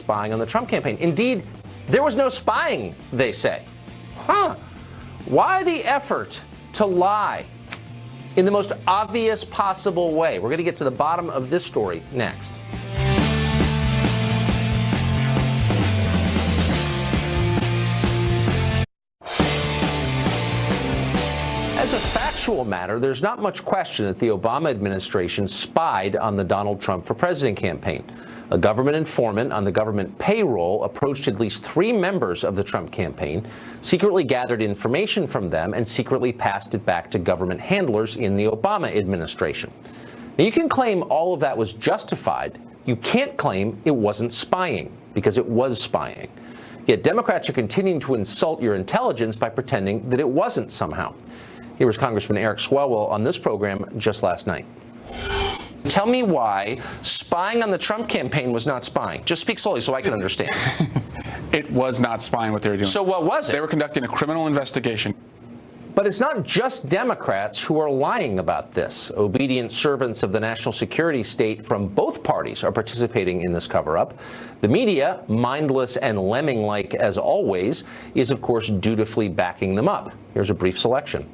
spying on the Trump campaign. Indeed, there was no spying, they say. Why the effort to lie in the most obvious possible way? We're going to get to the bottom of this story next. As a factual matter, there's not much question that the Obama administration spied on the Donald Trump for president campaign. A government informant on the government payroll approached at least 3 members of the Trump campaign, secretly gathered information from them, and secretly passed it back to government handlers in the Obama administration. Now, you can claim all of that was justified. You can't claim it wasn't spying, because it was spying. Yet Democrats are continuing to insult your intelligence by pretending that it wasn't somehow. Here was Congressman Eric Swalwell on this program just last night. Tell me why spying on the Trump campaign was not spying. Just speak slowly so I can understand. It was not spying what they were doing. So what was it? They were conducting a criminal investigation. But it's not just Democrats who are lying about this. Obedient servants of the national security state from both parties are participating in this cover-up. The media, mindless and lemming-like as always, is of course dutifully backing them up. Here's a brief selection.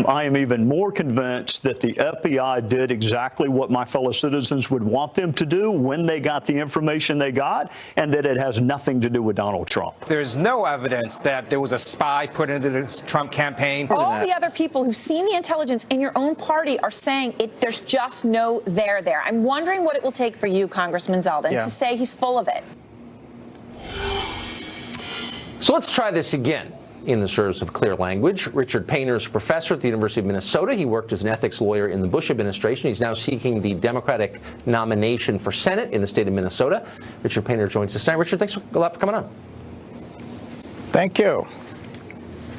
I am even more convinced that the FBI did exactly what my fellow citizens would want them to do when they got the information they got, and that it has nothing to do with Donald Trump. There's no evidence that there was a spy put into the Trump campaign. All the other people who've seen the intelligence in your own party are saying there's just no there. I'm wondering what it will take for you, Congressman Zeldin, to say he's full of it. So let's try this again. In the service of clear language, Richard Painter is a professor at the University of Minnesota. He worked as an ethics lawyer in the Bush administration. He's now seeking the Democratic nomination for Senate in the state of Minnesota. Richard Painter joins us tonight. Richard, thanks a lot for coming on. Thank you.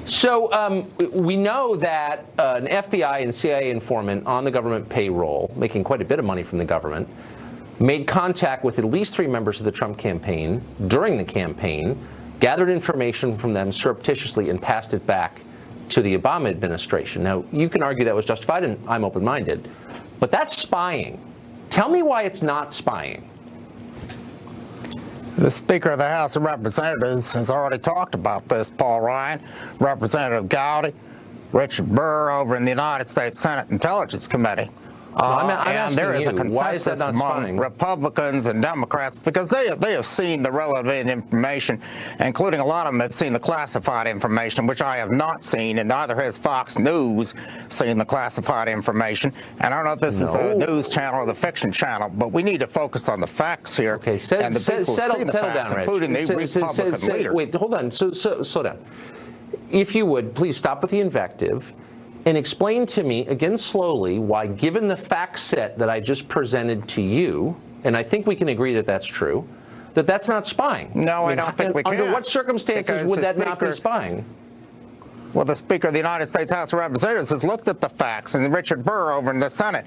So we know that an FBI and CIA informant on the government payroll, making quite a bit of money from the government, made contact with at least 3 members of the Trump campaign during the campaign, gathered information from them surreptitiously, and passed it back to the Obama administration. Now, you can argue that was justified, and I'm open-minded, but that's spying. Tell me why it's not spying. The Speaker of the House of Representatives has already talked about this, Paul Ryan, Representative Gowdy, Richard Burr over in the United States Senate Intelligence Committee. And there is a consensus among Republicans and Democrats because they have seen the relevant information, including a lot of them have seen the classified information, which I have not seen, and neither has Fox News seen the classified information. And I don't know if this is the news channel or the fiction channel, but we need to focus on the facts here. Okay, and the people who've seen the facts, down, including the Republican leaders. Wait, hold on. Slow down. If you would, please stop with the invective. And explain to me, again slowly, why, given the fact set that I just presented to you, and I think we can agree that that's true, that that's not spying. No, I don't think we can. Under what circumstances would that not be spying? Well, the Speaker of the United States House of Representatives has looked at the facts, and Richard Burr over in the Senate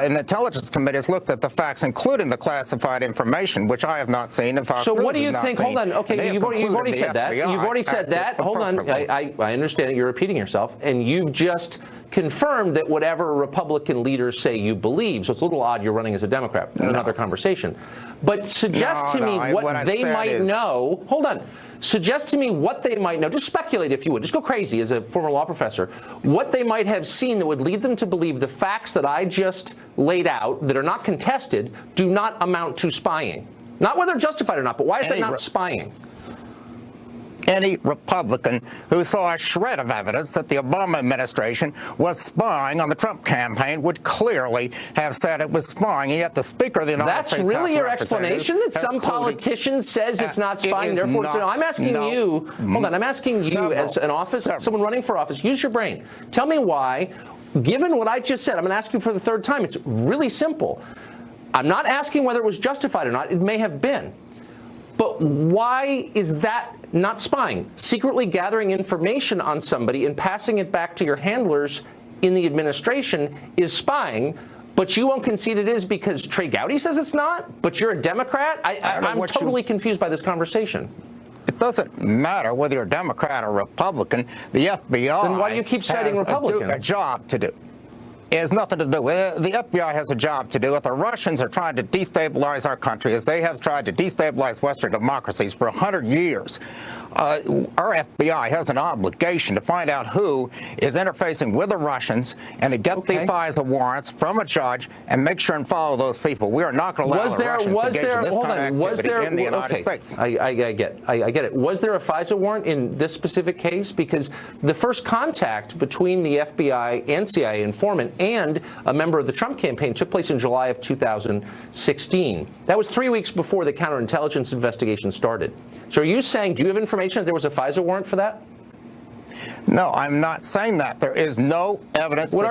in the Intelligence Committee has looked at the facts, including the classified information, which I have not seen. And Fox so News what do you has think? Not Hold on. Okay, you've already said that. You've already said that. Hold on. I understand it. You're repeating yourself, and you've just confirmed that whatever Republican leaders say you believe. So it's a little odd you're running as a Democrat. Another conversation. But suggest to me what they might know. Hold on. Suggest to me what they might know. Just speculate, if you would. Just go crazy as a former law professor. What they might have seen that would lead them to believe the facts that I just laid out, that are not contested, do not amount to spying. Not whether justified or not, but why is that not spying? Any Republican who saw a shred of evidence that the Obama administration was spying on the Trump campaign would clearly have said it was spying, and yet the Speaker of the United States House of Representatives. That's really your explanation, that some politician says it's not spying, therefore it's not. I'm asking you, hold on, I'm asking you as an office, someone running for office, use your brain. Tell me why, given what I just said, I'm going to ask you for the 3rd time, it's really simple. I'm not asking whether it was justified or not, it may have been. But why is that not spying? Secretly gathering information on somebody and passing it back to your handlers in the administration is spying, but you won't concede it is because Trey Gowdy says it's not, but you're a Democrat? I'm totally confused by this conversation. It doesn't matter whether you're a Democrat or Republican. The FBI then why do you keep citing Republicans? A job to do. has nothing to do with it. The FBI has a job to do. If the Russians are trying to destabilize our country, as they have tried to destabilize Western democracies for 100 years, our FBI has an obligation to find out who is interfacing with the Russians and to get the FISA warrants from a judge and make sure and follow those people. We are not going to allow the Russians to engage in this kind of activity in the United States. I get it. Was there a FISA warrant in this specific case? Because the first contact between the FBI and CIA informant and a member of the Trump campaign took place in July of 2016. That was 3 weeks before the counterintelligence investigation started. So are you saying, do you have information that there was a FISA warrant for that? No, I'm not saying that. There is no evidence that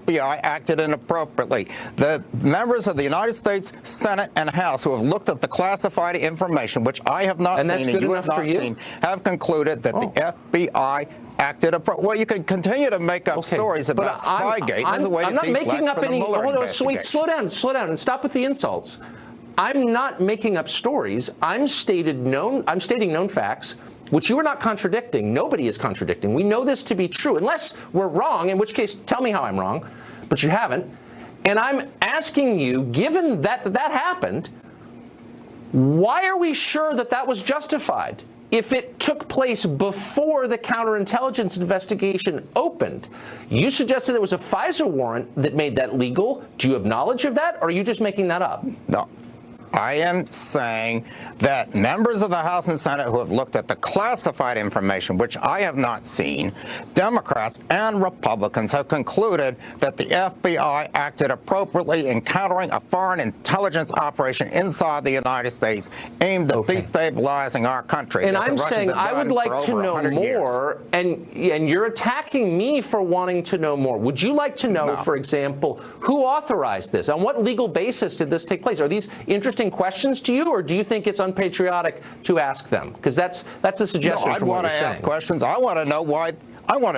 the FBI acted inappropriately. The members of the United States Senate and House who have looked at the classified information, which I have not seen and you have not seen, have concluded that the FBI acted appropriately. Well, you can continue to make up stories about Spygate as a way to deflect from the Mueller investigation. Slow down, and stop with the insults. I'm not making up stories. I'm stating known facts, which you are not contradicting. Nobody is contradicting. We know this to be true, unless we're wrong, in which case tell me how I'm wrong, but you haven't. And I'm asking you, given that happened, why are we sure that that was justified? If it took place before the counterintelligence investigation opened, you suggested there was a FISA warrant that made that legal. Do you have knowledge of that, or are you just making that up? No. I am saying that members of the House and Senate who have looked at the classified information, which I have not seen, Democrats and Republicans have concluded that the FBI acted appropriately in countering a foreign intelligence operation inside the United States aimed at destabilizing our country. And I'm saying I would like to know more, and you're attacking me for wanting to know more. Would you like to know, for example, who authorized this? On what legal basis did this take place? Are these interesting questions to you, or do you think it's unpatriotic to ask them? Because that's a suggestion from what you're saying. I want to ask questions. I want to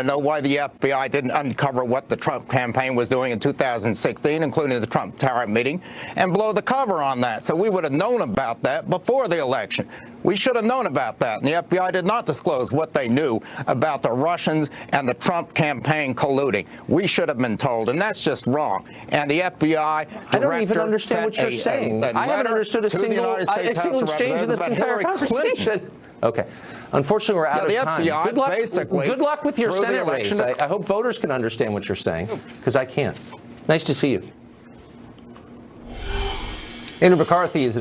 know why the FBI didn't uncover what the Trump campaign was doing in 2016, including the Trump Tower meeting, and blow the cover on that. So we would have known about that before the election. We should have known about that. And the FBI did not disclose what they knew about the Russians and the Trump campaign colluding. We should have been told, and that's just wrong. And the FBI director I don't even understand what you're saying. I haven't understood a single exchange of this entire conversation. Okay. Unfortunately, we're out of time. Good luck with your Senate race. I hope voters can understand what you're saying, because I can't. Nice to see you. Andrew McCarthy is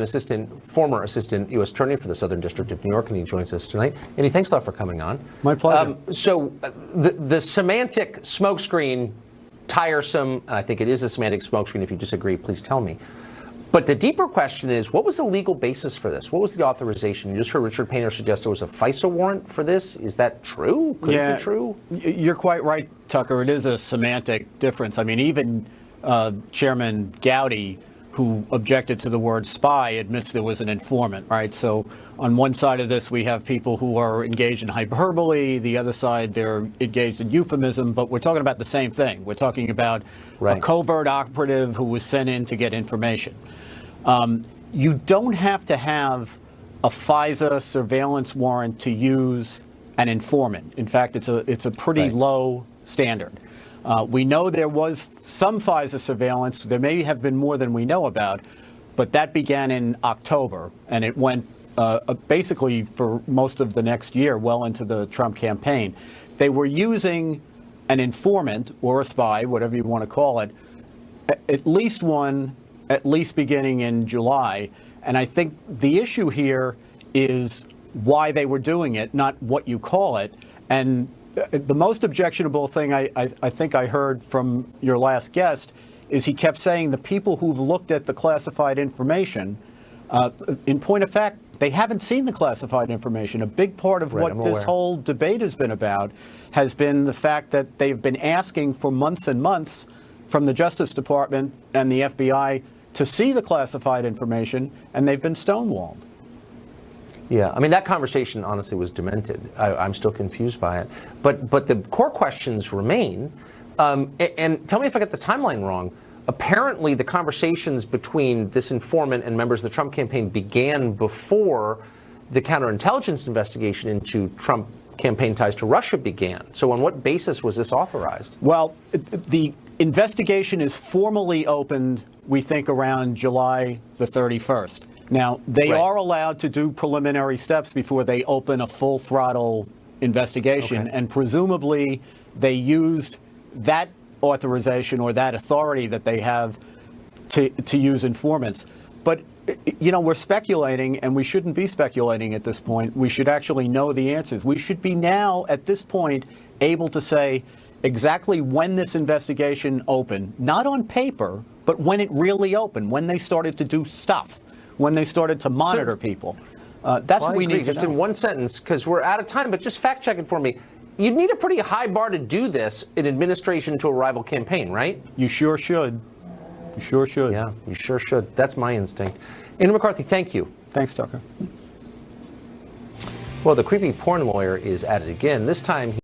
former assistant U.S. attorney for the Southern District of New York, and he joins us tonight. Andy, thanks a lot for coming on. My pleasure. So the semantic smokescreen, tiresome, and I think it is a semantic smokescreen. If you disagree, please tell me. But the deeper question is, what was the legal basis for this? What was the authorization? You just heard Richard Painter suggest there was a FISA warrant for this. Is that true? Could it be true? You're quite right, Tucker. It is a semantic difference. I mean, even Chairman Gowdy, who objected to the word spy, admits there was an informant, right? So on one side of this, we have people who are engaged in hyperbole. The other side, they're engaged in euphemism. But we're talking about the same thing. We're talking about a covert operative who was sent in to get information. You don't have to have a FISA surveillance warrant to use an informant. In fact, it's a pretty low standard. We know there was some FISA surveillance. There may have been more than we know about, but that began in October, and it went basically for most of the next year, well into the Trump campaign. They were using an informant or a spy, whatever you want to call it, at least one, at least beginning in July. And I think the issue here is why they were doing it, not what you call it. And the most objectionable thing I think I heard from your last guest is he kept saying the people who've looked at the classified information, in point of fact, they haven't seen the classified information. A big part of what this whole debate has been about has been the fact that they've been asking for months and months from the Justice Department and the FBI to see the classified information, and they've been stonewalled. Yeah, I mean, that conversation, honestly, was demented. I'm still confused by it. But the core questions remain. And tell me if I got the timeline wrong. Apparently, the conversations between this informant and members of the Trump campaign began before the counterintelligence investigation into Trump campaign ties to Russia began. So on what basis was this authorized? Well, investigation is formally opened, we think, around July the 31st. Now, they are allowed to do preliminary steps before they open a full throttle investigation, and presumably they used that authorization or that authority that they have to use informants. But, you know, we're speculating, and we shouldn't be speculating at this point. We should actually know the answers. We should be now, at this point, able to say exactly when this investigation opened, not on paper, but when it really opened, when they started to do stuff, when they started to monitor people. That's what we need to just know. in one sentence, because we're out of time, but just fact check it for me. You'd need a pretty high bar to do this in administration to a rival campaign, right? You sure should. You sure should. Yeah, you sure should. That's my instinct. Andrew McCarthy, thank you. Thanks, Tucker. Well, the creepy porn lawyer is at it again. This time,